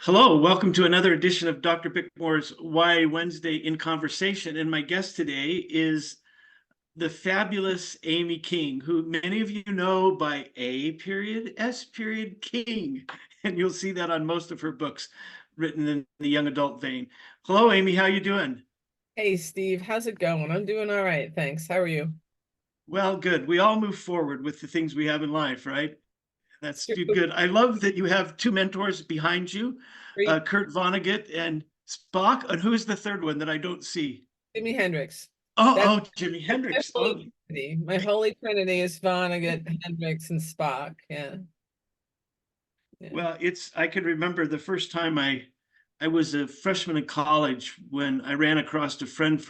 Hello, welcome to another edition of Dr. Bickmore's Why Wednesday in Conversation. And my guest today is the fabulous Amy King, who many of you know by A.S. King. And you'll see that on most of her books written in the young adult vein. Hello, Amy, how you doing? Hey Steve, how's it going? I'm doing all right, thanks. How are you? Well, good. We all move forward with the things we have in life, right? That's True. good. I love that you have two mentors behind you, Great. Kurt Vonnegut and Spock. And who's the third one that I don't see? Jimi Hendrix. That's Oh, Jimi my Hendrix. holy Oh, trinity. My holy trinity is Vonnegut, Hendrix, and Spock. Yeah, yeah. well, I can remember the first time I was a freshman in college when I ran across a friend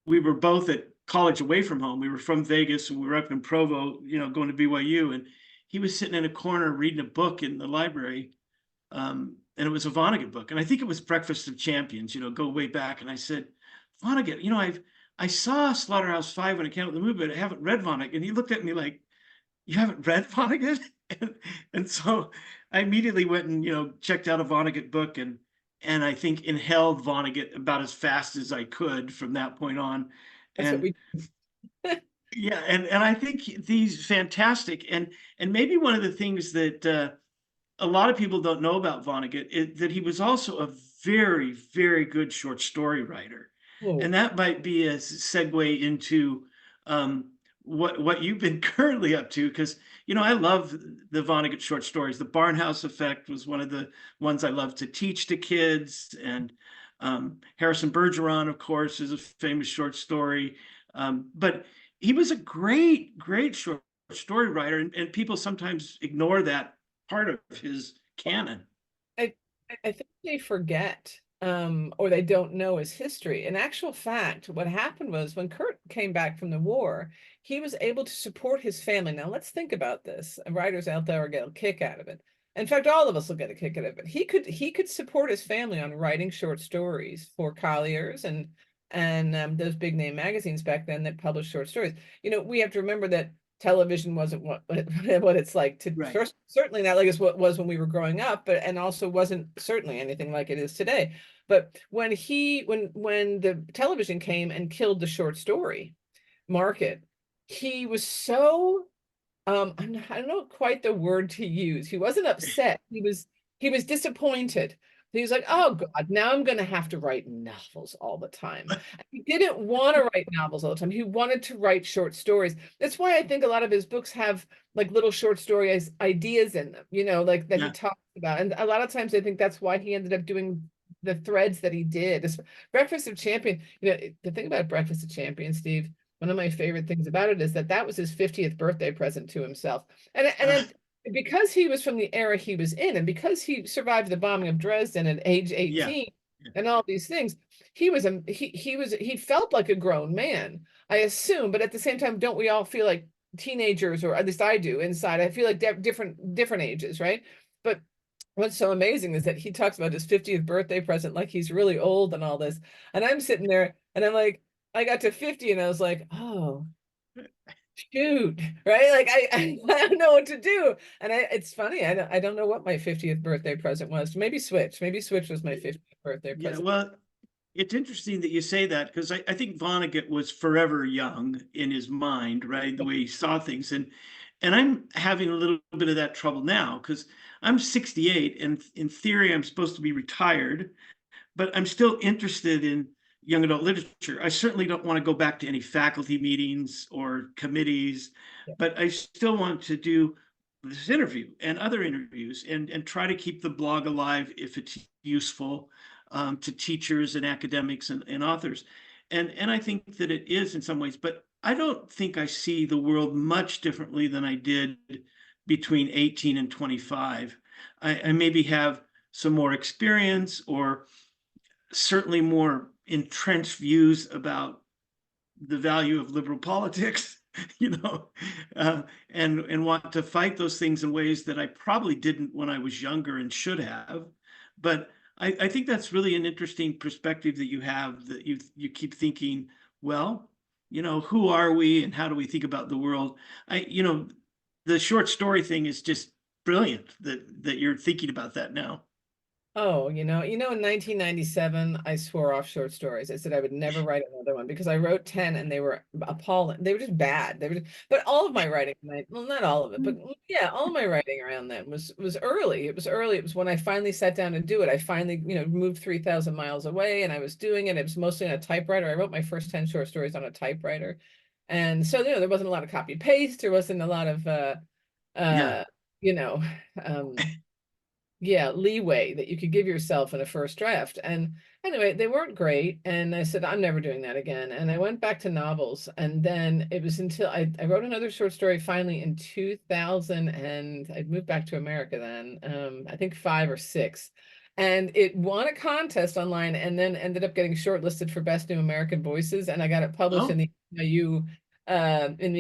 we were both at college away from home. We were from Vegas and we were up in Provo, going to BYU. And he was sitting in a corner reading a book in the library. And it was a Vonnegut book. And I think it was Breakfast of Champions, go way back. And I said, Vonnegut, I saw Slaughterhouse-Five when it came out the movie, but I haven't read Vonnegut. And he looked at me like, you haven't read Vonnegut? And so I immediately went and, checked out a Vonnegut book and I think inhaled Vonnegut about as fast as I could from that point on. That's what And we. yeah, and I think these fantastic. And maybe one of the things that a lot of people don't know about Vonnegut is that he was also a very, very good short story writer. Oh, And that might be a segue into what you've been currently up to, because I love the Vonnegut short stories. The Barnhouse Effect was one of the ones I love to teach to kids, and Harrison Bergeron, of course, is a famous short story. But he was a great, great short story writer, and people sometimes ignore that part of his canon. I I think they forget, or they don't know his history. In actual fact, what happened was when Kurt came back from the war, he was able to support his family. Now let's think about this. Writers out there will get a kick out of it. In fact, all of us will get a kick out of it. He could support his family on writing short stories for Collier's and those big name magazines back then that published short stories. We have to remember that television wasn't what it's like to Right. first, certainly not like it's what it was when we were growing up, but and also wasn't certainly anything like it is today. But when the television came and killed the short story market, he was so I don't know quite the word to use. He wasn't upset. He was disappointed. He was like, "Oh God, now I'm going to have to write novels all the time." He didn't want to write novels all the time. He wanted to write short stories. That's why I think a lot of his books have like little short story ideas in them, like that he Yeah. talks about. And a lot of times I think that's why he ended up doing the threads that he did. Breakfast of Champion, the thing about Breakfast of Champions, Steve, one of my favorite things about it is that that was his 50th birthday present to himself. Uh, Because he was from the era he was in, and because he survived the bombing of Dresden at age yeah. 18 and all these things, he felt like a grown man, I assume. But at the same time, don't we all feel like teenagers, or at least I do inside? I feel like different ages, right? But what's so amazing is that he talks about his 50th birthday present like he's really old and all this. And I'm sitting there and I'm like, I got to 50 and I was like, oh, shoot, right? Like I don't know what to do. And it's funny, I don't know what my 50th birthday present was. Maybe Switch was my 50th birthday Yeah. present. Well, it's interesting that you say that, because I think Vonnegut was forever young in his mind, right? The way he saw things. And I'm having a little bit of that trouble now because I'm 68 and in theory I'm supposed to be retired, but I'm still interested in young adult literature. I certainly don't want to go back to any faculty meetings or committees, Yeah. but I still want to do this interview and other interviews and try to keep the blog alive if it's useful to teachers and academics and authors. And I think that it is in some ways, but I don't think I see the world much differently than I did between 18 and 25. I maybe have some more experience, or certainly more entrenched views about the value of liberal politics, you know, and want to fight those things in ways that I probably didn't when I was younger and should have. But I think that's really an interesting perspective that you have, that you keep thinking, well, who are we and how do we think about the world? The short story thing is just brilliant that you're thinking about that now. Oh, in 1997, I swore off short stories. I said I would never write another one because I wrote 10 and they were appalling. They were just bad. But all of my writing, well, not all of it, but yeah, all of my writing around then was early. It was early. It was when I finally sat down to do it. I finally, moved 3,000 miles away and I was doing it. It was mostly on a typewriter. I wrote my first 10 short stories on a typewriter. And so, there wasn't a lot of copy paste. There wasn't a lot of, Yeah. uh, you know, um, yeah, leeway that you could give yourself in a first draft. And anyway, they weren't great. And I said, I'm never doing that again. And I went back to novels. And then it was until I wrote another short story finally in 2000, and I'd moved back to America then, I think 5 or 6. And it won a contest online and then ended up getting shortlisted for Best New American Voices. And I got it published Oh, in the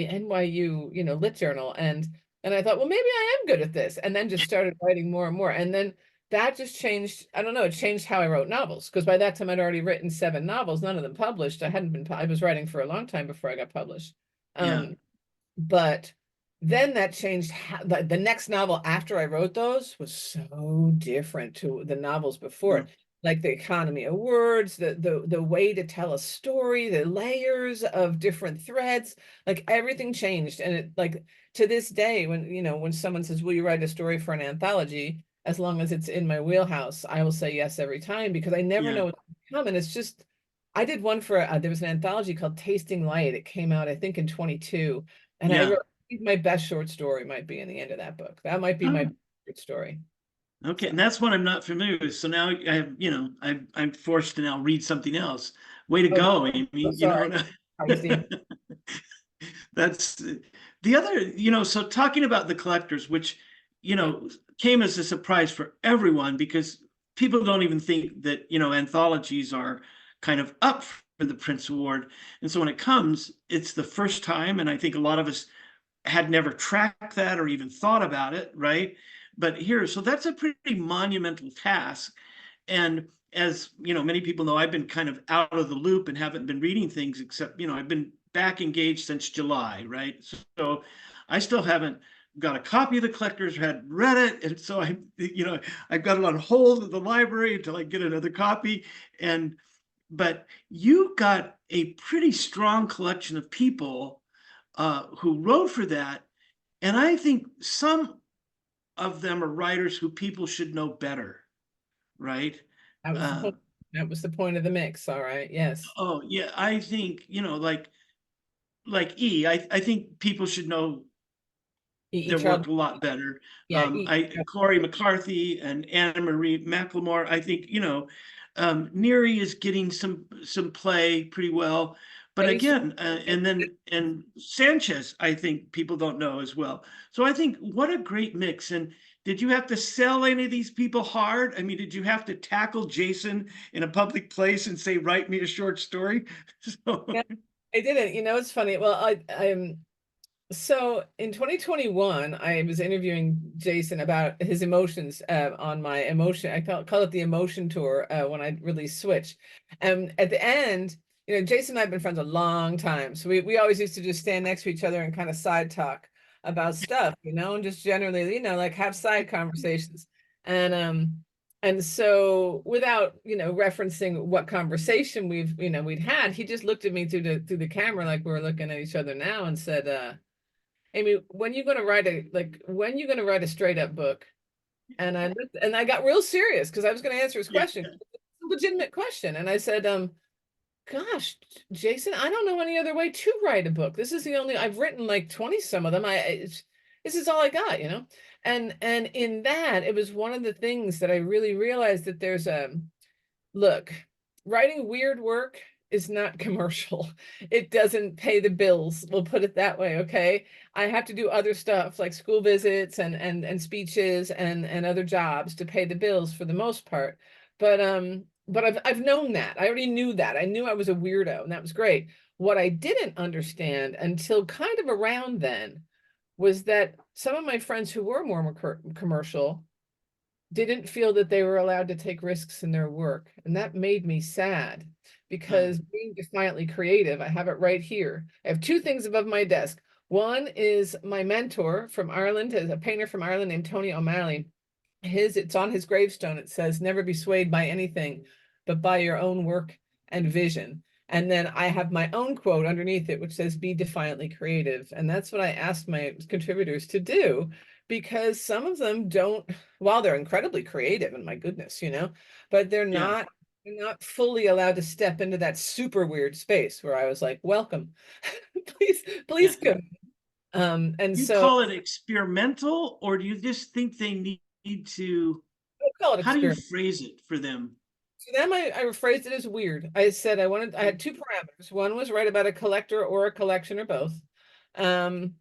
NYU, Lit Journal. And I thought, well, maybe I am good at this. And then just started writing more and more. And then that just changed. I don't know. It changed how I wrote novels. Because by that time I'd already written 7 novels, none of them published. I was writing for a long time before I got published. yeah. But then that changed. The next novel after I wrote those was so different to the novels before Mm. it. Like the economy of words, the way to tell a story, the layers of different threads, like everything changed. And it, like, to this day, when someone says, will you write a story for an anthology, as long as it's in my wheelhouse, I will say yes every time, because I never Yeah. know what's coming. It's just, I did one for there was an anthology called Tasting Light. It came out, I think, in 22, and I Yeah. wrote, I think my best short story might be in the end of that book. That might be my Oh, short story. okay. So And that's one I'm not familiar with. So now I have, I'm forced to now read something else. Way to oh, go, Amy. so sorry. Feisty. That's the other, so talking about the collectors, which, came as a surprise for everyone because people don't even think that, anthologies are kind of up for the Printz Award. And so when it comes, it's the first time. And I think a lot of us had never tracked that or even thought about it, right? But here, so that's a pretty monumental task. And as many people know, I've been kind of out of the loop and haven't been reading things except, I've been back engaged since July, right? So I still haven't got a copy of the collectors, had read it. And so I've got it on hold at the library until I get another copy. But you got a pretty strong collection of people who wrote for that. And I think some of them are writers who people should know better, right? That was the Uh, point. That was the point of the mix. All right. Yes. oh yeah, I think like I think people should know E. their Charles. work a lot better. Yeah. E. Corey McCarthy and Anna Marie McLemore. I think Neary is getting some play pretty well, but Eddie. again, and Sanchez, I think people don't know as well. So I think what a great mix. And did you have to sell any of these people hard? I mean, did you have to tackle Jason in a public place and say, "Write me a short story"? So, Yeah, I didn't. It's funny. Well, I'm so in 2021, I was interviewing Jason about his emotions on my emotion. I call it the emotion tour when I released Switch. And at the end, Jason and I have been friends a long time. So we always used to just stand next to each other and kind of side talk about stuff, and just generally, like have side conversations. And so without, referencing what conversation we'd had, he just looked at me through the camera like we were looking at each other now and said, Amy, when you gonna write a straight up book? And I got real serious because I was gonna answer his yeah, question. It's a legitimate question. And I said, gosh, Jason, I don't know any other way to write a book. This is the only I've written like 20 some of them. This is all I got. And in that, it was one of the things that I really realized that there's look, writing weird work is not commercial. It doesn't pay the bills. We'll put it that way. Okay. I have to do other stuff like school visits and speeches and other jobs to pay the bills for the most part. But I've known that. I already knew that. I knew I was a weirdo, and that was great. What I didn't understand until kind of around then was that some of my friends who were more commercial didn't feel that they were allowed to take risks in their work. And that made me sad because being defiantly creative, I have it right here. I have 2 things above my desk. One is my mentor from Ireland, is a painter from Ireland named Tony O'Malley. it's on his gravestone. It says, "Never be swayed by anything but by your own work and vision." And then I have my own quote underneath it, which says, "Be defiantly creative." And that's what I asked my contributors to do, because some of them don't, while they're incredibly creative, and my goodness, but Yeah. they're not fully allowed to step into that super weird space where I was like, "Welcome, please, Yeah. please come." And You so call it experimental, or do you just think they need to, I call it how do you experiment. phrase it for them? To them, I phrased it as weird. I said I had two parameters. One was write about a collector or a collection or both. Um,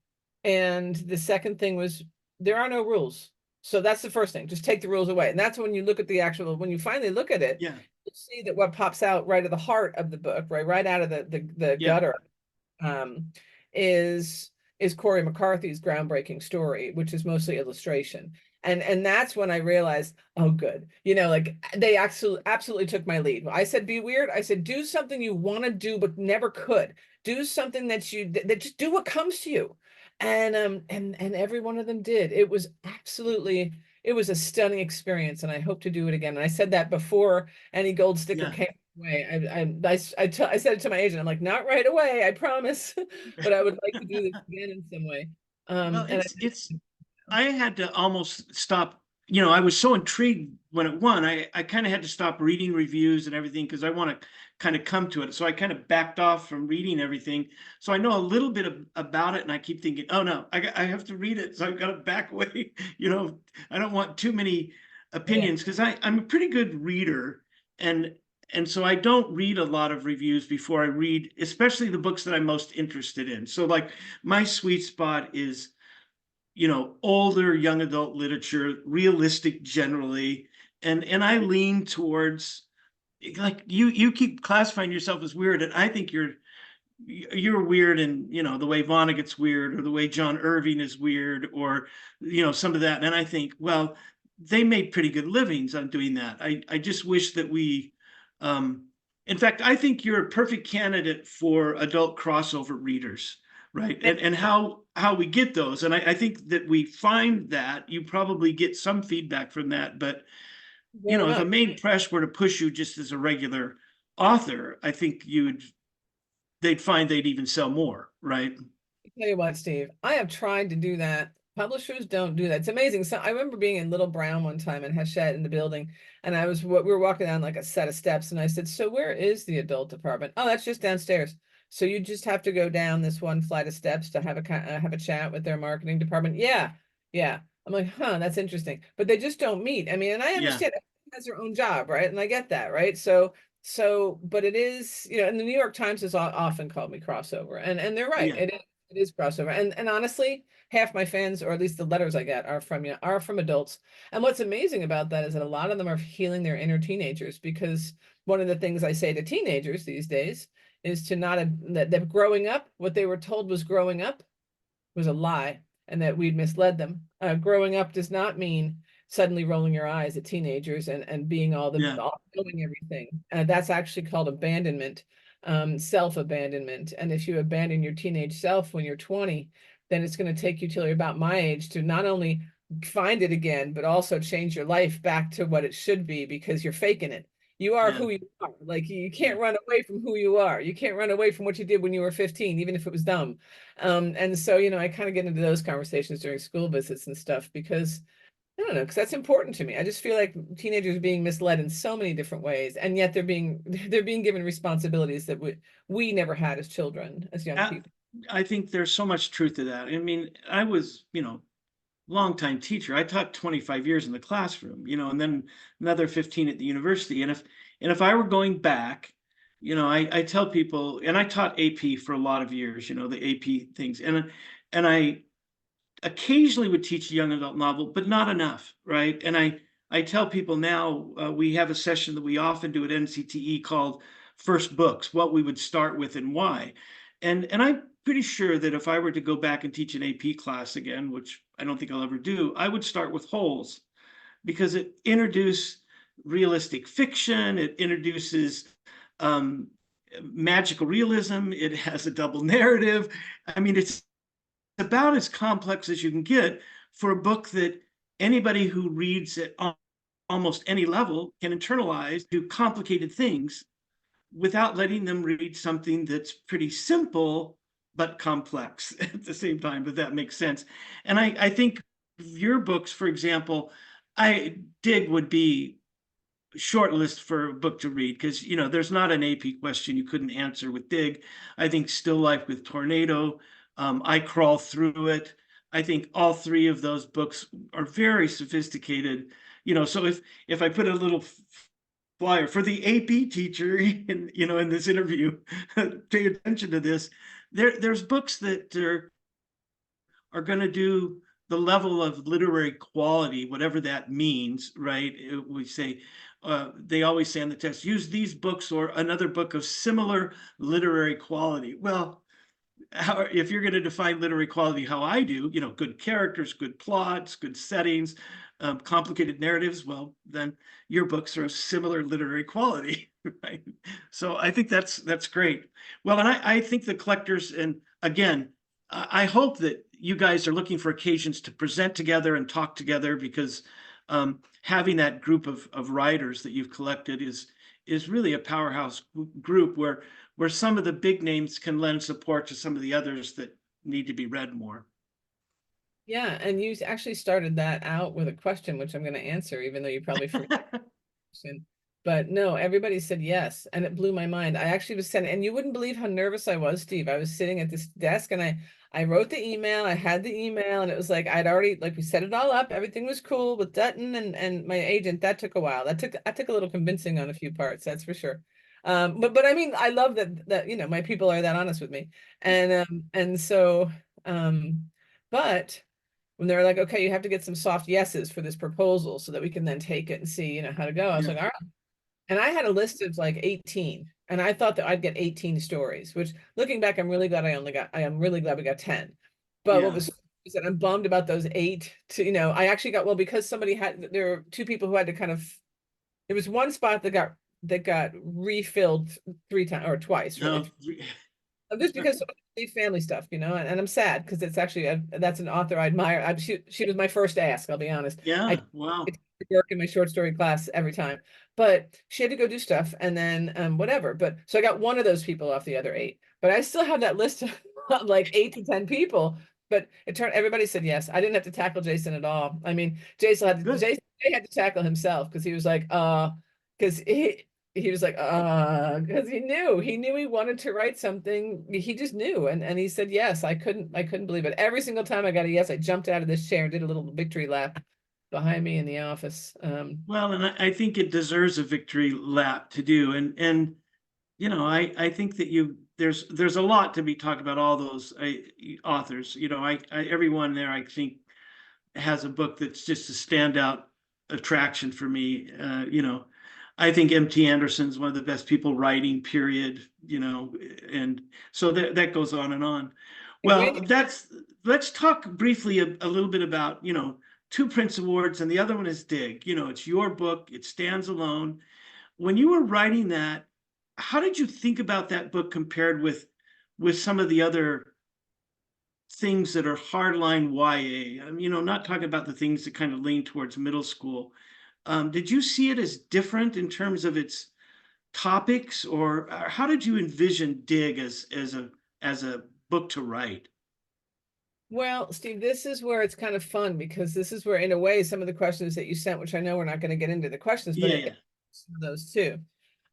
and the second thing was there are no rules. So that's the first thing. Just take the rules away. And that's when you look at the actual, when you finally look at it, Yeah. you see that what pops out right at the heart of the book, right out of the Yeah. gutter, um, is Corey McCarthy's groundbreaking story, which is mostly illustration. And that's when I realized, oh, good. Like they absolutely took my lead. I said, be weird. I said, do something you want to do, but never could. Do something that just do what comes to you. And every one of them did. It was a stunning experience, and I hope to do it again. And I said that before any gold sticker Yeah. came away. I said it to my agent. I'm like, not right away, I promise, but I would like to do this again in some way. Well, And I had to almost stop. I was so intrigued when it won. I kind of had to stop reading reviews and everything because I want to kind of come to it. So I kind of backed off from reading everything. So I know a little bit about it, and I keep thinking, oh no, I have to read it. So I've got to back away. I don't want too many yeah, opinions because I'm a pretty good reader, and so I don't read a lot of reviews before I read, especially the books that I'm most interested in. So like my sweet spot is older young adult literature, realistic generally, and I lean towards, like, you keep classifying yourself as weird, and I think you're weird in the way Vonnegut's weird, or the way John Irving is weird, or some of that. And I think, well, they made pretty good livings on doing that. I just wish that we, in fact, I think you're a perfect candidate for adult crossover readers, right? And how we get those. And I think that we find that you probably get some feedback from that. But very if a much. main press were to push you just as a regular author, I think they'd find they'd even sell more, right? Tell you what, Steve, I have tried to do that. Publishers don't do that. It's amazing. So I remember being in Little Brown one time in Hachette in the building, and we were walking down like a set of steps, and I said, "So where is the adult department?" "Oh, that's just downstairs." So you just have to go down this one flight of steps to have a chat with their marketing department. Yeah, yeah. I'm like, huh, that's interesting. But they just don't meet. I mean, and I Yeah, understand everyone has their own job, right? And I get that, right? But it is, and the New York Times has often called me crossover, and they're right. yeah, It is crossover. And honestly, half my fans, or at least the letters I get, are from adults. And what's amazing about that is that a lot of them are healing their inner teenagers, because one of the things I say to teenagers these days is to not that growing up, what they were told was growing up was a lie, and that we'd misled them. Growing up does not mean suddenly rolling your eyes at teenagers and being all yeah, knowing everything. That's actually called abandonment, self-abandonment. And if you abandon your teenage self when you're 20, then it's going to take you till you're about my age to not only find it again, but also change your life back to what it should be, because you're faking it. You are yeah, who you are. Like, you yeah. can't run away from who you are. You can't run away from what you did when you were 15, even if it was dumb. And so, I kind of get into those conversations during school visits and stuff, because I don't know, because that's important to me. I just feel like teenagers are being misled in so many different ways, and yet they're being given responsibilities that we never had as children, as young I, people. I think there's so much truth to that. I mean, I was, longtime teacher. I taught 25 years in the classroom, and then another 15 at the university. And if I were going back, I tell people, and I taught AP for a lot of years, the AP things, and I occasionally would teach a young adult novel, but not enough, right? And I tell people now, we have a session that we often do at NCTE called First Books, what we would start with and why. And I'm pretty sure that if I were to go back and teach an AP class again, which I don't think I'll ever do, I would start with Holes, because it introduces realistic fiction, it introduces um, magical realism, it has a double narrative. I mean, it's about as complex as you can get for a book that anybody who reads at almost any level can internalize, do complicated things without letting them read something that's pretty simple but complex at the same time, if that makes sense. And I think your books, for example, Dig would be shortlist for a book to read, because there's not an AP question you couldn't answer with Dig. I think Still Life with Tornado, I Crawl Through It. I think all three of those books are very sophisticated. So if I put a little flyer for the AP teacher in this interview, pay attention to this. There's books that are going to do the level of literary quality, whatever that means, right? We say, they always say on the test, use these books or another book of similar literary quality. Well, if you're going to define literary quality how I do, good characters, good plots, good settings, complicated narratives, well, then your books are of similar literary quality, right? So I think that's great. Well, and I think the collectors, and again, I hope that you guys are looking for occasions to present together and talk together, because having that group of writers that you've collected is really a powerhouse group where some of the big names can lend support to some of the others that need to be read more. Yeah, and you actually started that out with a question, which I'm going to answer, even though you probably forgot. But no, everybody said yes, and it blew my mind. I actually was sending, and you wouldn't believe how nervous I was, Steve. I was sitting at this desk, and I wrote the email. I had the email, and it was like I'd already, like, we set it all up. Everything was cool with Dutton and my agent. That took a while. I took a little convincing on a few parts, that's for sure. But I mean, I love that my people are that honest with me, and so but when they're like, okay, you have to get some soft yeses for this proposal so that we can then take it and see, how to go. I was like, all right. And I had a list of like 18, and I thought that I'd get 18 stories, which, looking back, I am really glad we got 10. But what was that I'm bummed about those 8 I actually got, well, because there were 2 people who had to kind of, there was one spot that got refilled 3 times or twice, really. Just because family stuff, and I'm sad because it's actually that's an author I admire. She was my first ask, I'll be honest. Wow. I work in my short story class every time, but she had to go do stuff, and then whatever. But so I got one of those people off the other 8, but I still have that list of like 8 to 10 people. But everybody said yes. I didn't have to tackle Jason at all. I mean, Jason had to tackle himself, because he was like, because he was like, because he knew he wanted to write something. He just knew, and he said yes. I couldn't believe it. Every single time I got a yes, I jumped out of this chair and did a little victory lap behind me in the office. Well, and I think it deserves a victory lap to do, and I think that there's a lot to be talked about all those authors. Everyone there, I think, has a book that's just a standout attraction for me. I think M.T. Anderson's one of the best people writing, period, and so that goes on and on. Well, let's talk briefly a little bit about, 2 Printz Awards, and the other one is Dig. It's your book, it stands alone. When you were writing that, how did you think about that book compared with some of the other things that are hardline YA? Not talking about the things that kind of lean towards middle school. Did you see it as different in terms of its topics, or how did you envision Dig as a book to write? Well, Steve, this is where it's kind of fun, because this is where, in a way, some of the questions that you sent, which I know we're not going to get into the questions, but some of those too.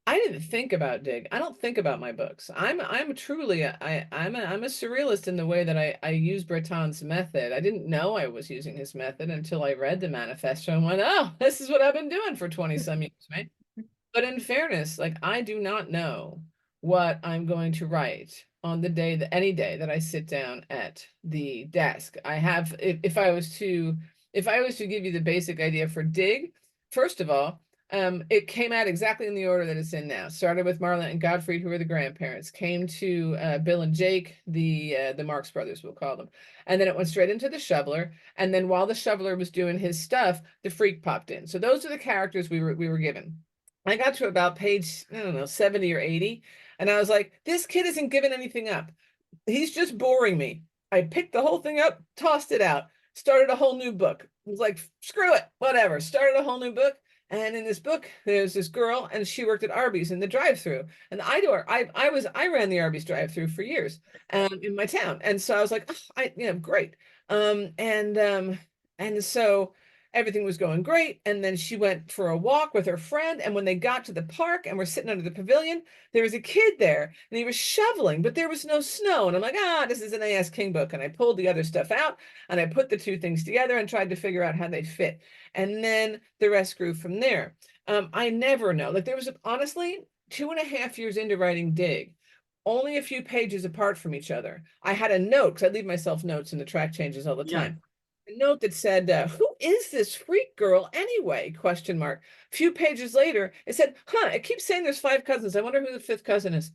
I didn't think about Dig. I don't think about my books. I'm truly I'm a surrealist in the way that I use Breton's method. I didn't know I was using his method until I read the manifesto and went, oh, this is what I've been doing for 20 some years, right? But in fairness, like, I do not know what I'm going to write on any day that I sit down at the desk. If I was to give you the basic idea for Dig, first of all, it came out exactly in the order that it's in now. Started with Marla and Gottfried, who were the grandparents, came to Bill and Jake, the Marx Brothers, we'll call them. And then it went straight into the shoveler. And then while the shoveler was doing his stuff, the freak popped in. So those are the characters we were given. I got to about page, I don't know, 70 or 80. And I was like, this kid isn't giving anything up. He's just boring me. I picked the whole thing up, tossed it out. started a whole new book. It was like, screw it, whatever. Started a whole new book. And in this book, there's this girl, and she worked at Arby's in the drive-through. And I ran the Arby's drive-through for years, in my town. And so I was like, oh, great. Um, and um, and so everything was going great. And then she went for a walk with her friend. And when they got to the park and we're sitting under the pavilion, there was a kid there and he was shoveling, but there was no snow. And I'm like, this is an A.S. King book. And I pulled the other stuff out and I put the two things together and tried to figure out how they fit. And then the rest grew from there. I never know. Like, there was honestly 2.5 years into writing Dig, only a few pages apart from each other. I had a note, because I leave myself notes in the track changes all the Yeah. time. A note that said, who is this freak girl anyway? Question mark. A few pages later, it said, it keeps saying there's 5 cousins. I wonder who the 5th cousin is.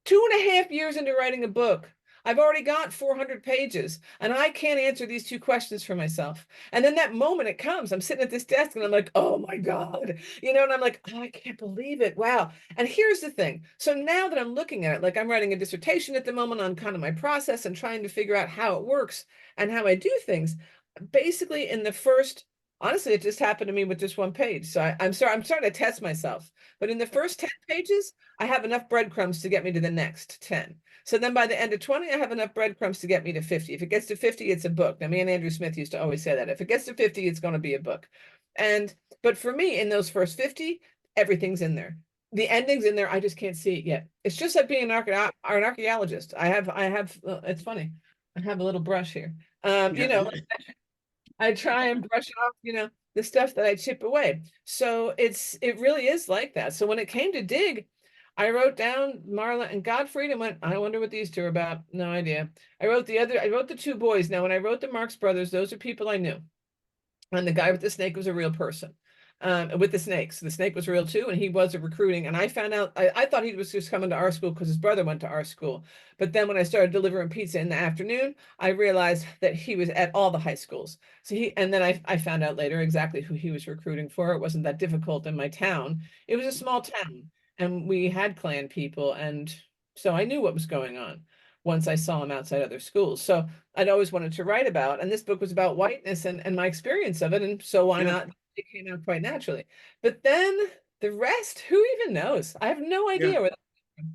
2.5 years into writing a book, I've already got 400 pages and I can't answer these 2 questions for myself. And then that moment it comes, I'm sitting at this desk and I'm like, oh my God, and I'm like, oh, I can't believe it. Wow. And here's the thing. So now that I'm looking at it, like, I'm writing a dissertation at the moment on kind of my process and trying to figure out how it works and how I do things. Basically, in the first, honestly, it just happened to me with just 1 page. So I'm starting to test myself. But in the first 10 pages, I have enough breadcrumbs to get me to the next 10. So then by the end of 20, I have enough breadcrumbs to get me to 50. If it gets to 50, it's a book. Now, me and Andrew Smith used to always say that. If it gets to 50, it's going to be a book. But for me, in those first 50, everything's in there. The ending's in there. I just can't see it yet. It's just like being an archaeologist. It's funny. I have a little brush here. I try and brush off, the stuff that I chip away. So it really is like that. So when it came to Dig, I wrote down Marla and Gottfried and went, I wonder what these 2 are about. No idea. I wrote the 2 boys. Now, when I wrote the Marx Brothers, those are people I knew. And the guy with the snake was a real person. With the snakes, the snake was real too, and he was a recruiting. And I found out, I thought he was just coming to our school because his brother went to our school. But then when I started delivering pizza in the afternoon, I realized that he was at all the high schools. And then I found out later exactly who he was recruiting for. It wasn't that difficult in my town. It was a small town, and we had Klan people, and so I knew what was going on once I saw him outside other schools. So I'd always wanted to write about, and this book was about whiteness and my experience of it. And so why not? It came out quite naturally. But then the rest, who even knows? I have no idea where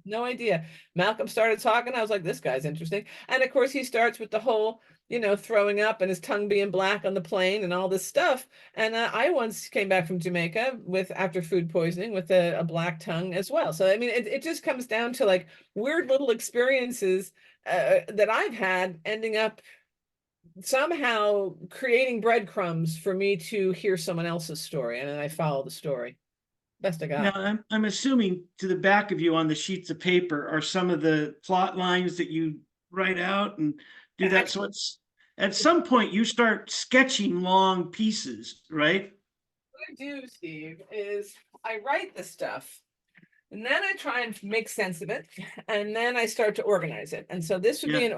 no idea. Malcolm started talking. I was like, this guy's interesting. And of course, he starts with the whole, throwing up and his tongue being black on the plane and all this stuff. And I once came back from Jamaica after food poisoning with a black tongue as well. So, I mean, it just comes down to like weird little experiences that I've had ending up somehow creating breadcrumbs for me to hear someone else's story. And then I follow the story. Best I Now, got. I'm assuming to the back of you on the sheets of paper are some of the plot lines that you write out and do that. So it's at some point you start sketching long pieces, right? What I do, Steve, is I write the stuff and then I try and make sense of it, and then I start to organize it. And so this would be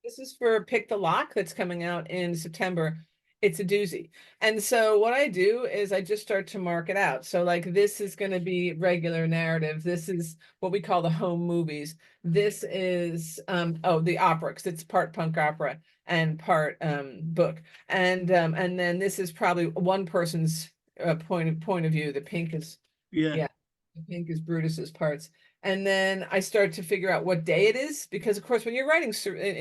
this is for Pick the Lock that's coming out in September. It's a doozy. And so what I do is I just start to mark it out. So like this is going to be regular narrative. This is what we call the home movies. This is the opera, because it's part punk opera and part book. And then this is probably one person's point of view. The pink is Yeah. the pink is Brutus's parts. And then I start to figure out what day it is, because of course, when you're writing in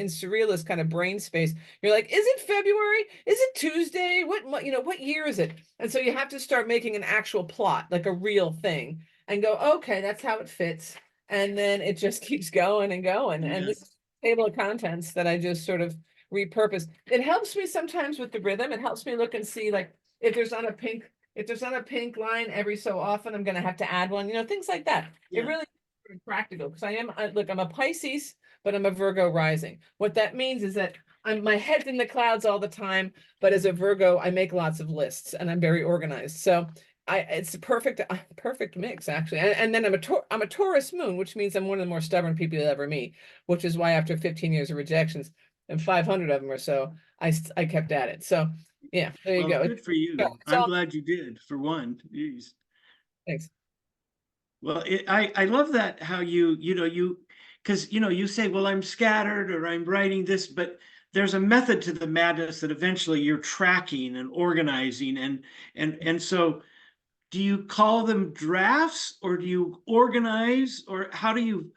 surrealist kind of brain space, you're like, is it February? Is it Tuesday? What year is it? And so you have to start making an actual plot, like a real thing, and go, okay, that's how it fits. And then it just keeps going and going. And this table of contents that I just sort of repurpose. It helps me sometimes with the rhythm. It helps me look and see, like, if there's not a pink line every so often, I'm going to have to add one, things like that. Yeah. It really is practical, because I'm a Pisces, but I'm a Virgo rising. What that means is that my head's in the clouds all the time, but as a Virgo, I make lots of lists and I'm very organized. So it's a perfect mix, actually. And then I'm a Taurus moon, which means I'm one of the more stubborn people you'll ever meet, which is why after 15 years of rejections and 500 of them or so, I kept at it. So yeah, there you go. Good for you. I'm glad you did, for one. Jeez. Thanks. Well, I love that, how you because you say, well, I'm scattered or I'm writing this, but there's a method to the madness that eventually you're tracking and organizing, and so do you call them drafts, or do you organize, or how do you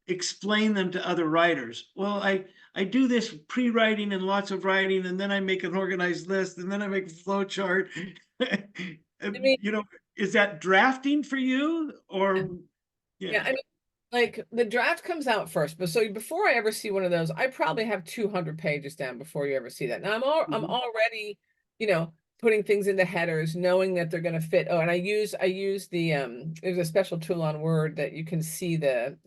explain them to other writers? Well, I do this pre-writing and lots of writing, and then I make an organized list, and then I make a flow chart. I mean, You know, is that drafting for you, or yeah, yeah? I mean, like the draft comes out first, but so before I ever see one of those, I probably have 200 pages down before you ever see that. Now I'm Mhm. already, you know, putting things into headers, knowing that they're going to fit. Oh, and I use the there's a special tool on Word that you can see the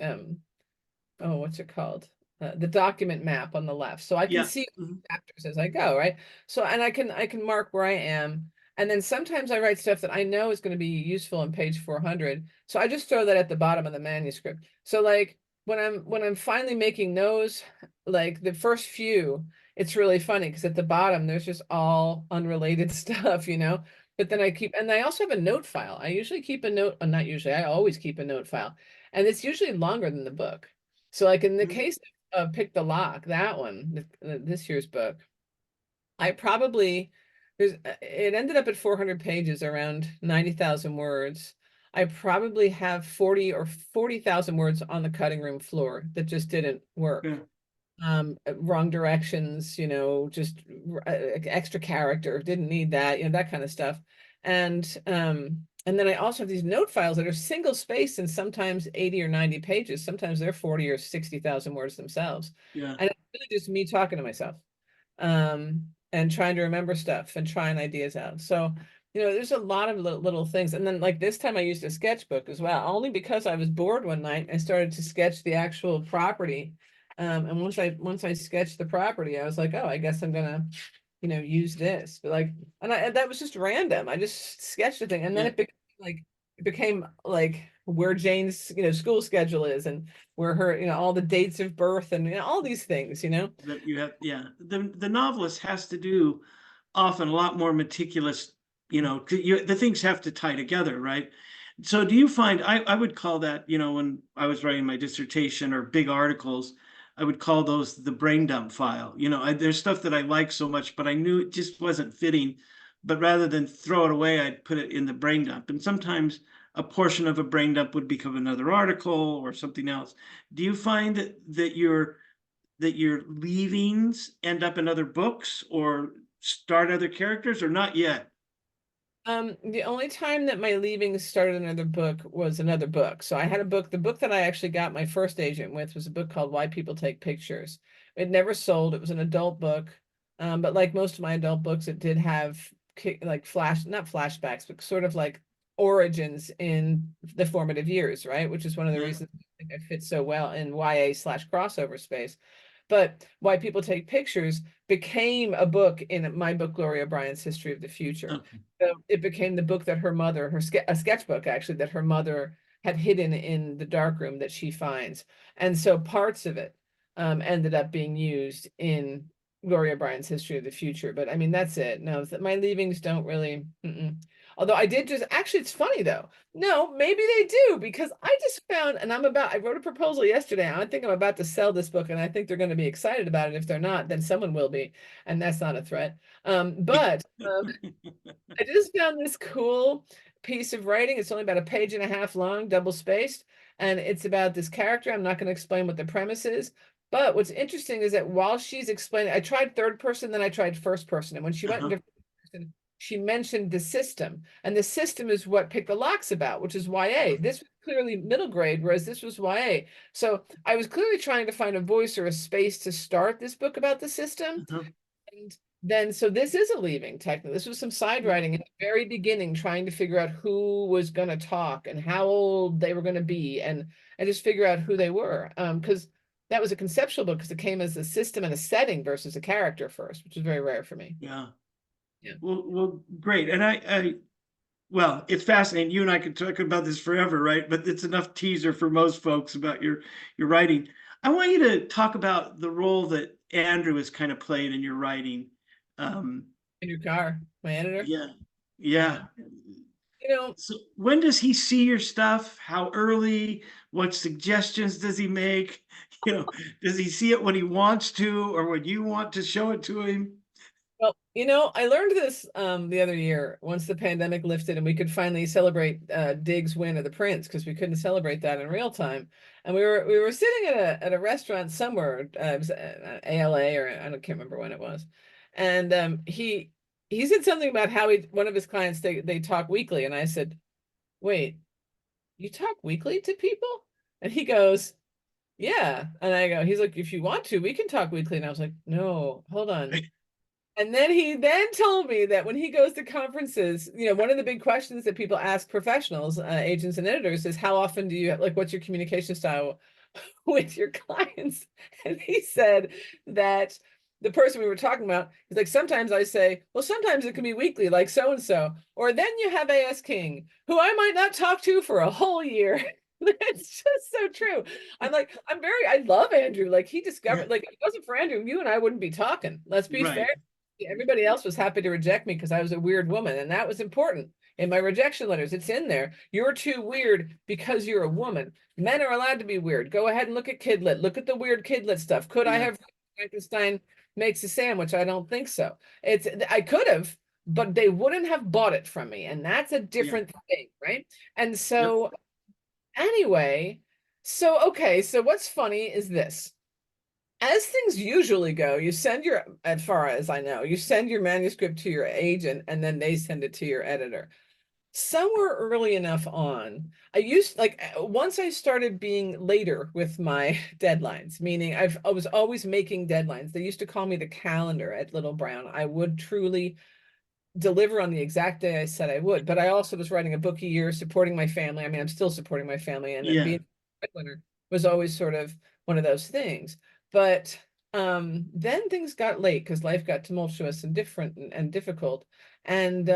oh, what's it called? The document map on the left. So I can Yeah. see Mhm. chapters as I go, right? So, and I can mark where I am. And then sometimes I write stuff that I know is going to be useful on page 400. So I just throw that at the bottom of the manuscript. So like when I'm finally making those, like the first few, it's really funny because at the bottom there's just all unrelated stuff, you know. But then and I also have a note file. I usually keep a note, not usually, I always keep a note file. And it's usually longer than the book. So like in the Mhm. case of Pick the Lock, that one, this year's book, I probably it ended up at 400 pages, around 90,000 words. I probably have 40 or 40,000 words on the cutting room floor that just didn't work. Yeah. Wrong directions, you know, just extra character, didn't need that, you know, that kind of stuff. And then I also have these note files that are single spaced and sometimes 80 or 90 pages. Sometimes they're 40 or 60,000 words themselves. Yeah. And it's really just me talking to myself, and trying to remember stuff and trying ideas out. So, you know, there's a lot of little things. And then like this time I used a sketchbook as well, only because I was bored one night. I started to sketch the actual property. And once I sketched the property, I was like, oh, I guess I'm gonna, you know, use this. But like, and that was just random. I just sketched a thing, and then Yeah. it became like where Jane's, you know, school schedule is, and where her, you know, all the dates of birth, and you know, all these things, you know. That you have, yeah. The novelist has to do often a lot more meticulous, you know, the things have to tie together, right? So do you find, I would call that, you know, when I was writing my dissertation or big articles, I would call those the brain dump file. You know, there's stuff that I like so much, but I knew it just wasn't fitting. But rather than throw it away, I'd put it in the brain dump. And sometimes a portion of a brain dump would become another article or something else. Do you find that your leavings end up in other books or start other characters, or not yet? The only time that my leavings started another book was another book. So I had a book, the book that I actually got my first agent with was a book called Why People Take Pictures. It never sold. It was an adult book. But like most of my adult books, it did have like not flashbacks, but sort of like origins in the formative years, right? Which is one of the Yeah. reasons I think I fit so well in YA/crossover space. But Why People Take Pictures became a book in my book, Gloria Bryant's History of the Future. Okay. So it became the book that her mother, a sketchbook actually, that her mother had hidden in the darkroom that she finds. And so parts of it ended up being used in Gloria Bryant's History of the Future. But I mean, that's it. No, my leavings don't really. Although I did just actually, it's funny though. No, maybe they do, because I just found, and I wrote a proposal yesterday. I think I'm about to sell this book, and I think they're going to be excited about it. If they're not, then someone will be, and that's not a threat. But I just found this cool piece of writing. It's only about a page and a half long, double spaced, and it's about this character. I'm not going to explain what the premise is, but what's interesting is that while she's explaining, I tried third person, then I tried first person, and when she went Uh-huh. into first person, she mentioned the system, and the system is what Pick the Lock's about, which is YA. This was clearly middle grade, whereas this was YA. So I was clearly trying to find a voice or a space to start this book about the system. Uh-huh. And then, so this is a leaving technically. This was some side Yeah. writing in the very beginning, trying to figure out who was going to talk and how old they were going to be, and just figure out who they were. Because that was a conceptual book, because it came as a system and a setting versus a character first, which is very rare for me. Yeah. Yeah. Well, great. And well, it's fascinating. You and I could talk about this forever, right? But it's enough teaser for most folks about your writing. I want you to talk about the role that Andrew has kind of played in your writing. Um, Andrew Karre, my editor. yeah, Yeah. yeah. So when does he see your stuff? How early? What suggestions does he make? Does he see it when he wants to or when you want to show it to him? Well, I learned this the other year once the pandemic lifted and we could finally celebrate Dig's win of the Printz, because we couldn't celebrate that in real time. And we were sitting at a restaurant somewhere, it was ALA, or I can't remember when it was. And he said something about how one of his clients, they talk weekly, and I said, "Wait, you talk weekly to people?" And he goes, "Yeah." And I go, he's like, "If you want to, we can talk weekly." And I was like, "No, hold on." And then he told me that when he goes to conferences, one of the big questions that people ask professionals, agents and editors, is how often do you, like, what's your communication style with your clients? And he said that the person we were talking about is like, sometimes I say, well, sometimes it can be weekly, like so-and-so, or then you have AS King, who I might not talk to for a whole year. It's just so true. I love Andrew. Like, he discovered, like, if it wasn't for Andrew, you and I wouldn't be talking. Let's be fair. Right. Everybody else was happy to reject me because I was a weird woman, and that was important in my rejection letters. It's in there. You're too weird because you're a woman. Men are allowed to be weird. Go ahead and look at Kidlet. Look at the weird Kidlet stuff. Could I Yeah. have Frankenstein makes a sandwich? I don't think so. I could have, but they wouldn't have bought it from me, and that's a different thing, right? And so anyway, okay, so what's funny is this. As things usually go, you send as far as I know, you send your manuscript to your agent, and then they send it to your editor. Somewhere early enough on, once I started being later with my deadlines, meaning I was always making deadlines. They used to call me the calendar at Little Brown. I would truly deliver on the exact day I said I would, but I also was writing a book a year, supporting my family. I mean, I'm still supporting my family, and being a breadwinner was always sort of one of those things. But then things got late because life got tumultuous and different and difficult. And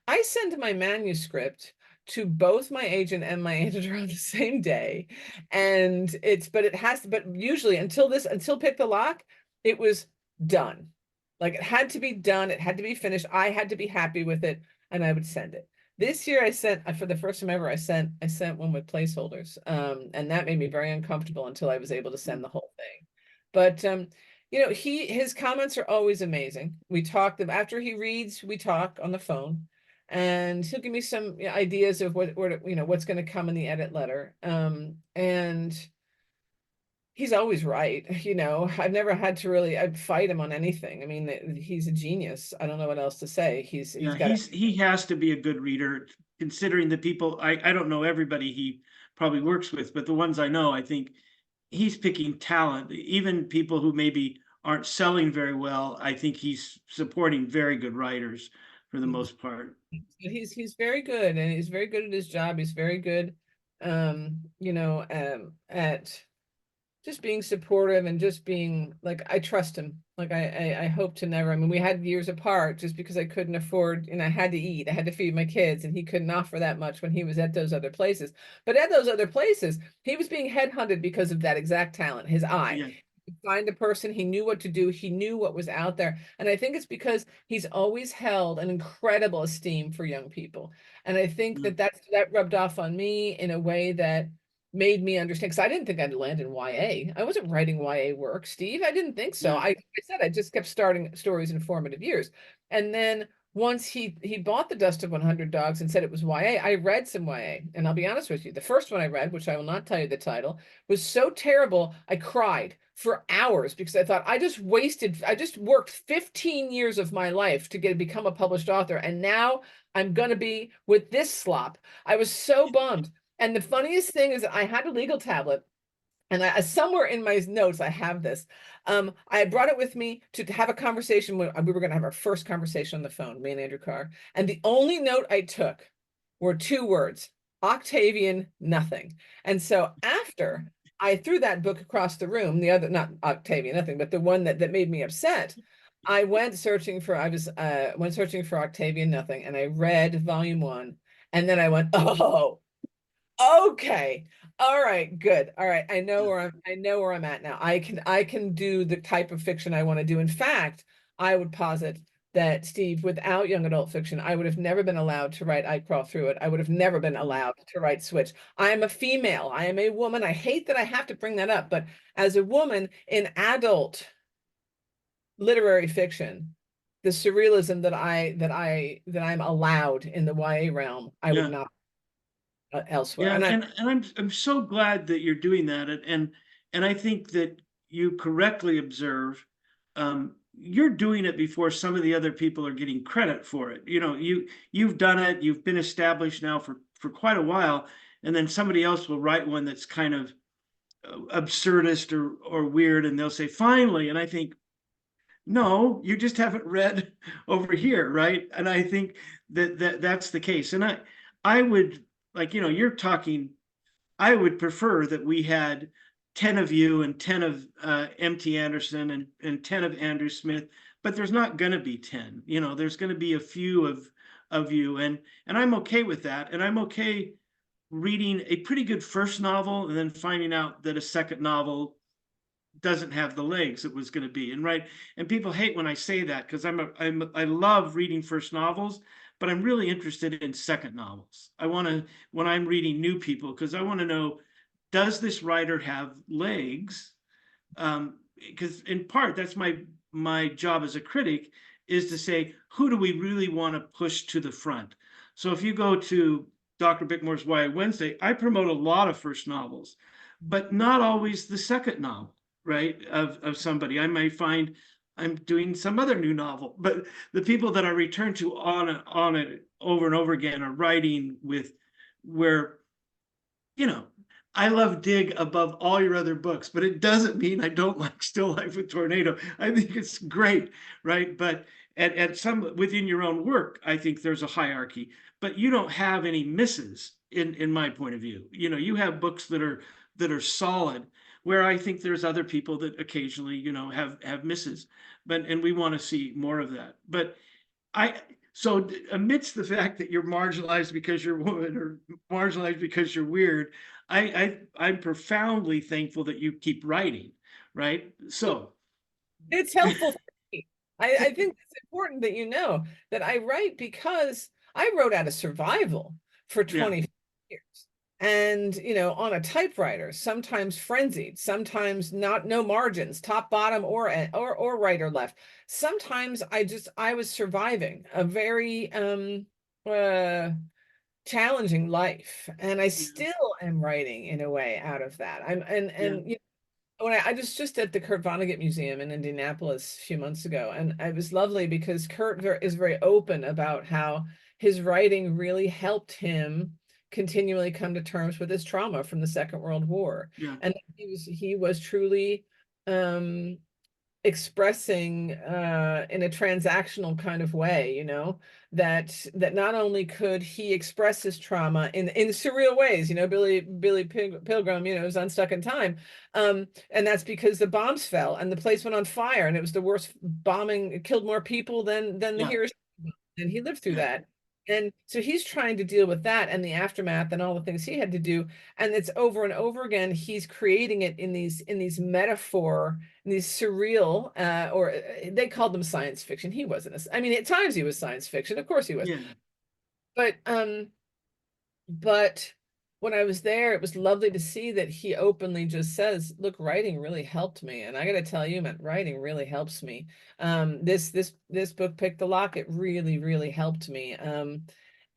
I sent my manuscript to both my agent and my editor on the same day. And but usually until Pick the Lock, it was done. Like, it had to be done, it had to be finished. I had to be happy with it, and I would send it. This year I sent, for the first time ever, I sent one with placeholders. And that made me very uncomfortable until I was able to send the whole thing. But his comments are always amazing. We talk them after he reads, we talk on the phone, and he'll give me some ideas of what's going to come in the edit letter. And he's always right. I've never had to really fight him on anything. I mean, he's a genius. I don't know what else to say. He's got he has to be a good reader, considering the people. I don't know everybody he probably works with, but the ones I know, I think he's picking talent. Even people who maybe aren't selling very well, I think he's supporting very good writers for the most part. He's very good, and he's very good at his job. He's very good, at just being supportive and just being like, I trust him. Like, I hope to never, I mean, we had years apart just because I couldn't afford, I had to eat, I had to feed my kids, and he couldn't offer that much when he was at those other places. But at those other places, he was being headhunted because of that exact talent, his eye. Yeah. Find a person, he knew what to do, he knew what was out there. And I think it's because he's always held an incredible esteem for young people. And I think that rubbed off on me in a way that made me understand, because I didn't think I'd land in YA. I wasn't writing YA work, Steve. I didn't think so. I said I just kept starting stories in formative years. And then once he bought The Dust of 100 Dogs and said it was YA, I read some YA. And I'll be honest with you, the first one I read, which I will not tell you the title, was so terrible, I cried for hours because I thought I just worked 15 years of my life to become a published author. And now I'm going to be with this slop. I was so bummed. And the funniest thing is that I had a legal tablet, and somewhere in my notes, I have this. I brought it with me to have a conversation when we were going to have our first conversation on the phone, me and Andrew Karre. And the only note I took were 2 words: Octavian, nothing. And so after I threw that book across the room, the other, not Octavian, nothing, but the one that made me upset, I went searching for Octavian, nothing, and I read volume 1, and then I went, oh, okay, all right, good, all right, I know where I'm at now. I can do the type of fiction I want to do. In fact, I would posit that, Steve, without young adult fiction, I would have never been allowed to write I Crawl Through It. I would have never been allowed to write Switch. I am a female. I am a woman. I hate that I have to bring that up, but as a woman in adult literary fiction, the surrealism that I'm allowed in the YA realm, I would Yeah. not elsewhere. Yeah, And and I'm so glad that you're doing that, and I think that you correctly observe, you're doing it before some of the other people are getting credit for it. You know, you've done it, you've been established now for quite a while, and then somebody else will write one that's kind of absurdist or weird, and they'll say finally, and I think, no, you just haven't read over here, right? And I think that's the case. And I would, like, you're talking, I would prefer that we had 10 of you and 10 of MT Anderson and 10 of Andrew Smith, but there's not going to be 10. There's going to be a few of you, and I'm okay with that. And I'm okay reading a pretty good first novel and then finding out that a second novel doesn't have the legs it was going to be. And people hate when I say that, because I love reading first novels, but I'm really interested in second novels. I want to, when I'm reading new people, because I want to know, does this writer have legs? Because in part, that's my job as a critic, is to say, who do we really want to push to the front? So if you go to Dr. Bickmore's YA Wednesday, I promote a lot of first novels, but not always the second novel, right, of somebody. I may find I'm doing some other new novel, but the people that I return to on it over and over again are writing with where, I love Dig above all your other books, but it doesn't mean I don't like Still Life with Tornado. I think it's great, right? But at some within your own work, I think there's a hierarchy, but you don't have any misses in my point of view. You have books that are solid, where I think there's other people that occasionally, have misses, and we want to see more of that. But so amidst the fact that you're marginalized because you're a woman or marginalized because you're weird, I'm profoundly thankful that you keep writing, right? So it's helpful for me. I think it's important that you know that I write because I wrote out of survival for yeah, 20 years. And, on a typewriter, sometimes frenzied, sometimes no margins, top, bottom, or right or left. Sometimes I was surviving a very challenging life, and I yeah, still am writing in a way out of that. yeah, When I was just at the Kurt Vonnegut Museum in Indianapolis a few months ago, and it was lovely because Kurt is very open about how his writing really helped him continually come to terms with his trauma from the Second World War. yeah, And he was truly expressing in a transactional kind of way, that not only could he express his trauma in surreal ways, Billy Pilgrim, is unstuck in time, and that's because the bombs fell and the place went on fire, and it was the worst bombing. It killed more people than the yeah, Hiroshima, and he lived through yeah, that. And so he's trying to deal with that and the aftermath and all the things he had to do. And it's over and over again, he's creating it in these metaphor, in these surreal, or they called them science fiction. He wasn't. I mean, at times he was science fiction. Of course he was. yeah, But when I was there, it was lovely to see that he openly just says, look, writing really helped me. And I got to tell you, man, writing really helps me. This book, Pick the Lock, it really, really helped me.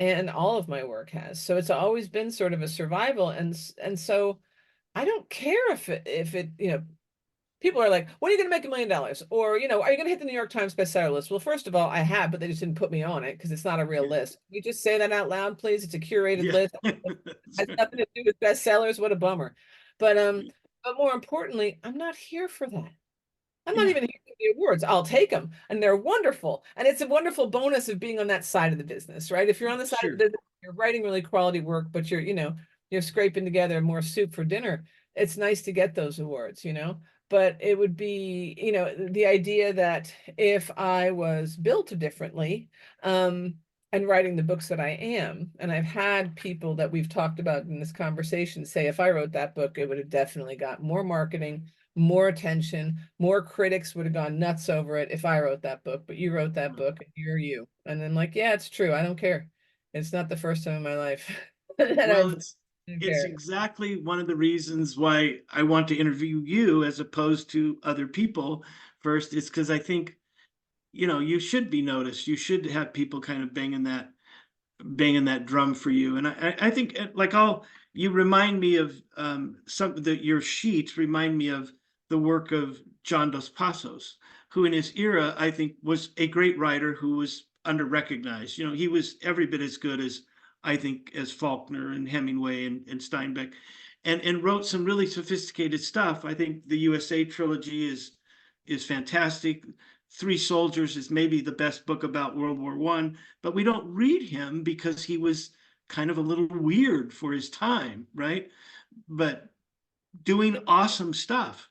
And all of my work has. So it's always been sort of a survival. And so I don't care if it, people are like, when are you going to make $1 million? Or, are you going to hit the New York Times bestseller list? Well, first of all, I have, but they just didn't put me on it because it's not a real list. You just say that out loud, please. It's a curated yeah. list. It has nothing to do with bestsellers. What a bummer. But more importantly, I'm not here for that. I'm not Yeah, even here for the awards. I'll take them, and they're wonderful. And it's a wonderful bonus of being on that side of the business, right? If you're on the side of the sure. business, you're writing really quality work, but you're scraping together more soup for dinner. It's nice to get those awards, But it would be, the idea that if I was built differently, and writing the books that I am, and I've had people that we've talked about in this conversation say, if I wrote that book, it would have definitely got more marketing, more attention, more critics would have gone nuts over it if I wrote that book, but you wrote that book and you're you. And then like, yeah, it's true. I don't care. It's not the first time in my life that Well, I've didn't it's care. exactly one of the reasons why I want to interview you as opposed to other people first, is because I think, you should be noticed. You should have people kind of banging that drum for you. And I think like you remind me of your sheets remind me of the work of John Dos Passos, who in his era, I think, was a great writer who was under recognized. He was every bit as good as, I think, as Faulkner and Hemingway and Steinbeck, and wrote some really sophisticated stuff. I think the USA trilogy is fantastic. Three Soldiers is maybe the best book about World War One, but we don't read him because he was kind of a little weird for his time, right? But doing awesome stuff.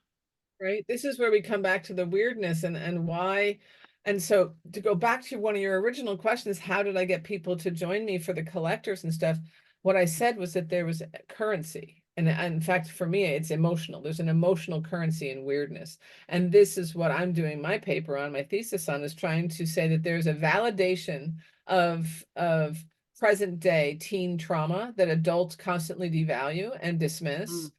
Right. This is where we come back to the weirdness and why. And so to go back to one of your original questions, how did I get people to join me for the collectors and stuff? What I said was that there was a currency. And in fact, for me, it's emotional. There's an emotional currency in weirdness. And this is what I'm doing my paper on, my thesis on, is trying to say that there's a validation of present day teen trauma that adults constantly devalue and dismiss. Mm.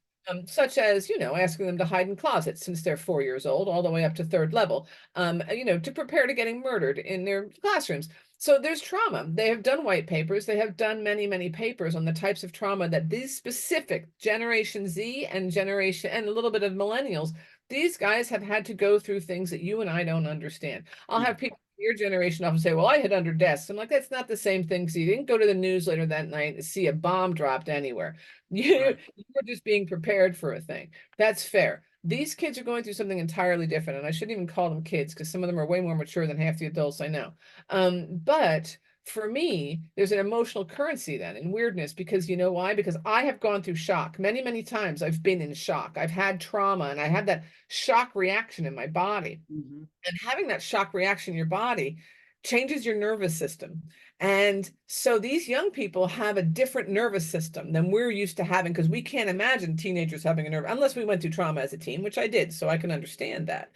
Such as, asking them to hide in closets since they're 4 years old, all the way up to third level, to prepare to getting murdered in their classrooms. So there's trauma. They have done white papers. They have done many, many papers on the types of trauma that these specific Generation Z and a little bit of millennials, these guys have had to go through things that you and I don't understand. I'll Yeah. have people your generation often say, well, I hid under desks. I'm like, that's not the same thing. So you didn't go to the news later that night and see a bomb dropped anywhere. Right. You're just being prepared for a thing. That's fair. These kids are going through something entirely different. And I shouldn't even call them kids because some of them are way more mature than half the adults I know. But for me, there's an emotional currency then in weirdness, because you know why? Because I have gone through shock many, many times. I've been in shock. I've had trauma and I had that shock reaction in my body. Mm-hmm. And having that shock reaction in your body changes your nervous system. And so these young people have a different nervous system than we're used to having, because we can't imagine teenagers having a nerve unless we went through trauma as a teen, which I did, so I can understand that.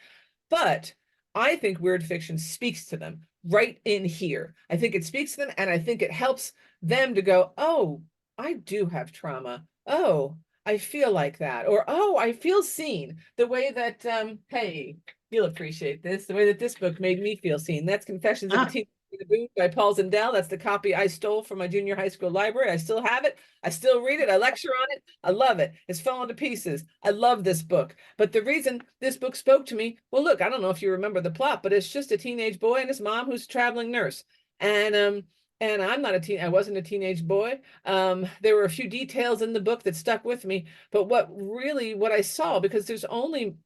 But I think weird fiction speaks to them right in here. I think it speaks to them, and I think it helps them to go, oh, I do have trauma. Oh, I feel like that. Or, oh, I feel seen. The way that, hey, you'll appreciate this, the way that this book made me feel seen. That's Confessions of a Teen in the Boot by Paul Zindel. That's the copy I stole from my junior high school library. I still have it. I still read it. I lecture on it. I love it. It's fallen to pieces. I love this book. But the reason this book spoke to me, well, look, I don't know if you remember the plot, but it's just a teenage boy and his mom who's a traveling nurse. And I'm not I wasn't a teenage boy. There were a few details in the book that stuck with me, but what I saw, because there's only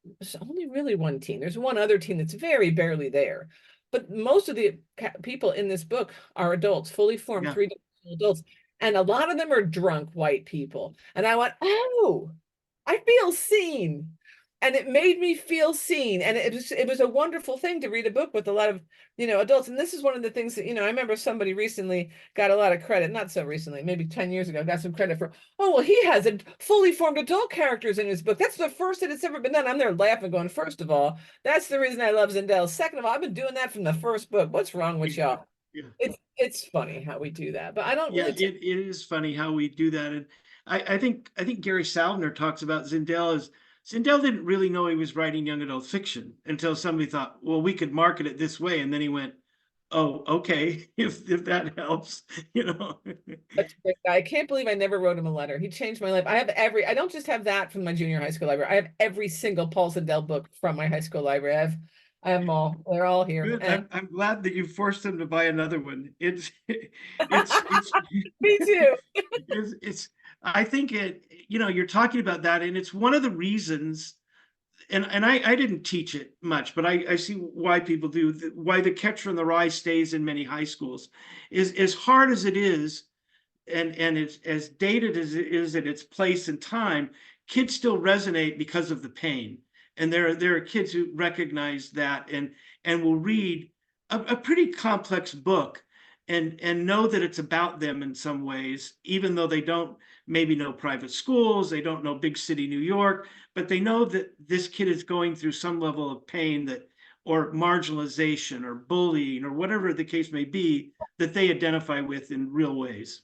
really one teen. There's one other teen that's very barely there. But most of the people in this book are adults, fully formed, Yeah. three-dimensional adults. And a lot of them are drunk white people. And I went, oh, I feel seen. And it made me feel seen. And it was a wonderful thing to read a book with a lot of, adults. And this is one of the things that, I remember somebody recently got a lot of credit, not so recently, maybe 10 years ago, got some credit for, oh, well, he has a fully formed adult characters in his book. That's the first that it's ever been done. I'm there laughing, going, first of all, that's the reason I love Zindel. Second of all, I've been doing that from the first book. What's wrong with y'all? Yeah. It's funny how we do that, but I don't Yeah, really. it is funny how we do that. And I think Gary Salvner talks about Zindel as Zindel didn't really know he was writing young adult fiction until somebody thought, well, we could market it this way. And then he went, oh, okay, if that helps, I can't believe I never wrote him a letter. He changed my life. I don't just have that from my junior high school library. I have every single Paul Zindel book from my high school library. I have them all. They're all here. Good. And I'm glad that you forced him to buy another one. It's me too. it's I think you're talking about that, and it's one of the reasons, and I didn't teach it much, but I see why people do, why The Catcher in the Rye stays in many high schools, is as hard as it is, and it's as dated as it is at its place and time, kids still resonate because of the pain. And there are kids who recognize that and will read a pretty complex book and know that it's about them in some ways, even though they don't maybe know private schools, they don't know big city New York, but they know that this kid is going through some level of pain that, or marginalization or bullying or whatever the case may be, that they identify with in real ways.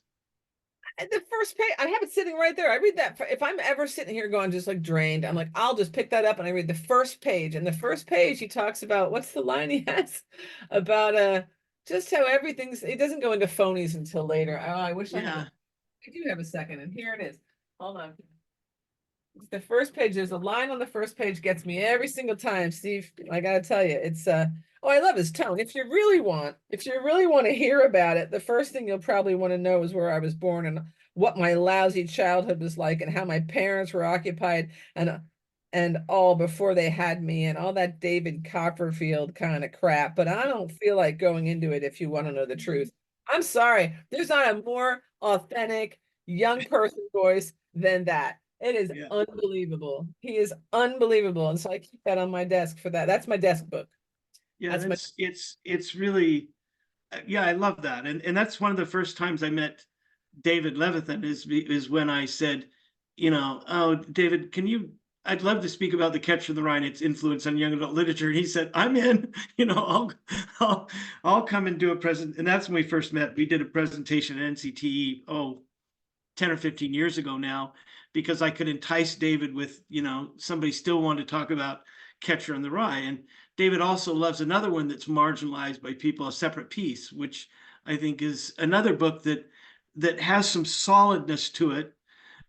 And the first page, I have it sitting right there. I read that. If I'm ever sitting here going just like drained, I'm like, I'll just pick that up and I read the first page. And the first page, he talks about, what's the line he has about just how everything's, it doesn't go into phonies until later. Oh, I wish I had Yeah. I do have a second, and here it is. Hold on. The first page, there's a line on the first page gets me every single time, Steve. I gotta tell you, it's oh, I love his tone. If you really want to hear about it, the first thing you'll probably want to know is where I was born and what my lousy childhood was like and how my parents were occupied and all before they had me and all that David Copperfield kind of crap. But I don't feel like going into it if you want to know the truth. I'm sorry. There's not a more authentic young person voice than that. It is Yeah. unbelievable. He is unbelievable. And so I keep that on my desk for that. That's my desk book. Yeah, That's my it's really, yeah, I love that. And that's one of the first times I met David Levithan is when I said, oh, David, I'd love to speak about The Catcher in the Rye and its influence on young adult literature. And he said, I'm in, I'll, I'll come and do a present. And that's when we first met. We did a presentation at NCTE, 10 or 15 years ago now, because I could entice David with, somebody still wanted to talk about Catcher in the Rye. And David also loves another one that's marginalized by people, A Separate Peace, which I think is another book that has some solidness to it.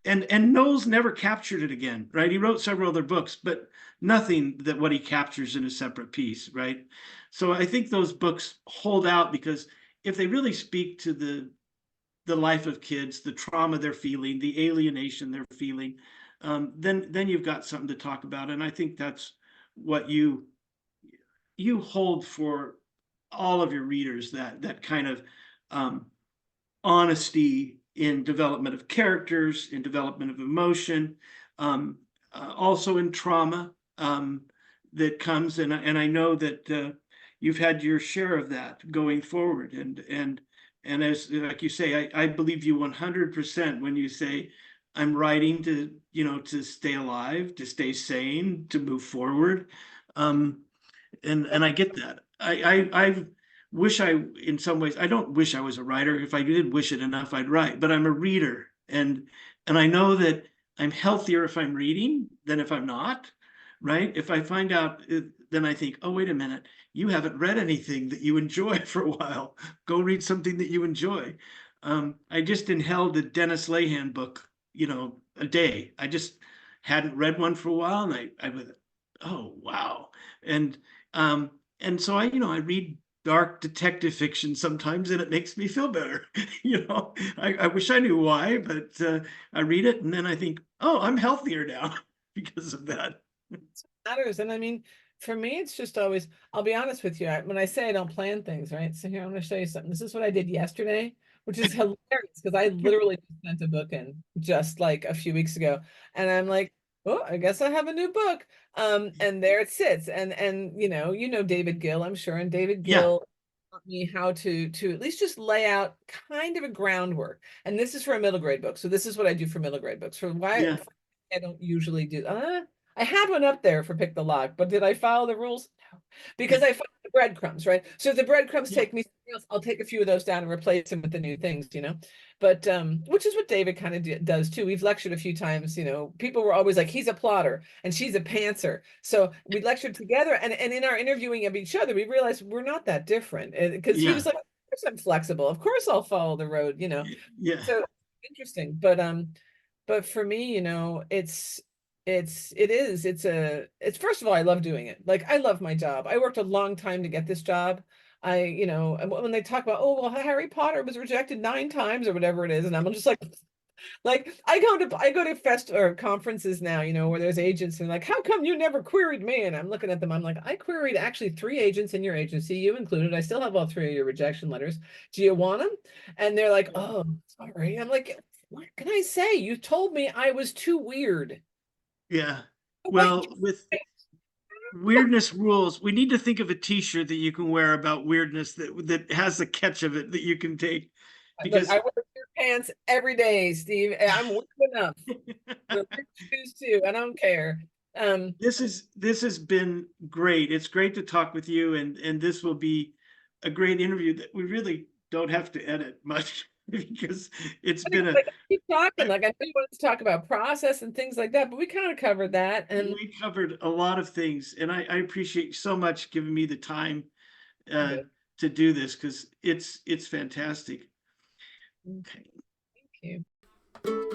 And Knowles never captured it again, right? He wrote several other books, but nothing that what he captures in A Separate Peace, right? So I think those books hold out because if they really speak to the life of kids, the trauma they're feeling, the alienation they're feeling, then you've got something to talk about. And I think that's what you hold for all of your readers, that kind of honesty in development of characters, in development of emotion, also in trauma that comes. And I know that you've had your share of that going forward. And as like you say, I believe you 100% when you say I'm writing to stay alive, to stay sane, to move forward. And I get that. I wish in some ways, I don't wish I was a writer. If I did wish it enough, I'd write, but I'm a reader. And I know that I'm healthier if I'm reading than if I'm not, right? If I find out, then I think, oh, wait a minute, you haven't read anything that you enjoy for a while. Go read something that you enjoy. I just inhaled a Dennis Lehane book, a day. I just hadn't read one for a while, and I was, oh wow. And so I read dark detective fiction sometimes, and it makes me feel better. I wish I knew why, but I read it and then I think, oh, I'm healthier now because of that. matters. And I mean, for me, it's just always, I'll be honest with you. When I say I don't plan things, right? So here, I'm going to show you something. This is what I did yesterday, which is hilarious because I literally just sent a book in just like a few weeks ago. And I'm like, oh, I guess I have a new book. And there it sits. And you know David Gill, I'm sure. And David Yeah, Gill taught me how to at least just lay out kind of a groundwork. And this is for a middle grade book. So this is what I do for middle grade books. For why yeah, I don't usually do. I had one up there for Pick the Lock, but did I follow the rules? No, because I followed the breadcrumbs, right? So if the breadcrumbs yeah, take me somewhere else, I'll take a few of those down and replace them with the new things, But which is what David kind of does too. We've lectured a few times, people were always like, he's a plotter and she's a pantser. So we lectured together, and in our interviewing of each other, we realized we're not that different. Because he was yeah, like, of course I'm flexible. Of course I'll follow the road. yeah, So interesting. But for me, it's first of all, I love doing it. Like, I love my job. I worked a long time to get this job. And when they talk about, oh, well, Harry Potter was rejected 9 times or whatever it is, and I'm just like I go to fest or conferences now, where there's agents and like, how come you never queried me? And I'm looking at them, I'm like, I queried actually 3 agents in your agency, you included. I still have all 3 of your rejection letters. Do you want them? And they're like, oh, sorry. I'm like, what can I say? You told me I was too weird. yeah. What? Well, with weirdness rules. We need to think of a t-shirt that you can wear about weirdness that has a catch of it that you can take. Look, Because I wear weird pants every day, Steve. And I'm weird enough. Wear weird shoes too. I don't care. this has been great. It's great to talk with you, and this will be a great interview that we really don't have to edit much because it's been a like, keep talking. Like I know you wanted to talk about process and things like that, but we kind of covered that. And we covered a lot of things, and I appreciate you so much giving me the time to do this, because it's fantastic. Okay. thank you.